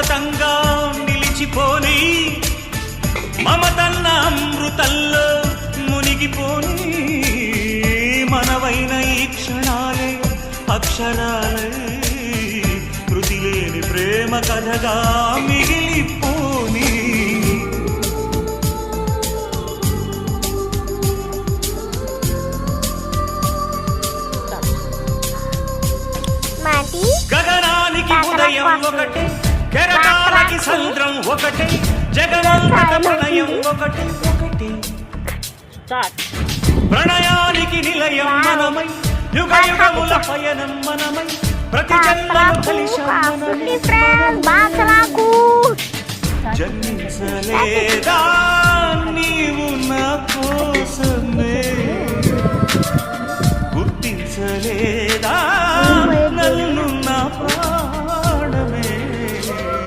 శాశ్వతంగా నిలిచిపోని మమతన్న అమృతంలో మునిగిపోని మనవైన ఈ క్షణాలే అక్షరాలే కృతి లేని ప్రేమ కథగా మిగిలిపోని గగనానికి ఉదయం ఒకటి కెరటాలకి సంద్రం ఒకటి జగనంతట ప్రణయం ఒకటి ఒకటి ప్రణయానికి నిలయం మనమై యుగ యుగముల పయనం మనమై ప్రతి జన్మలో కలిశాం మనమే.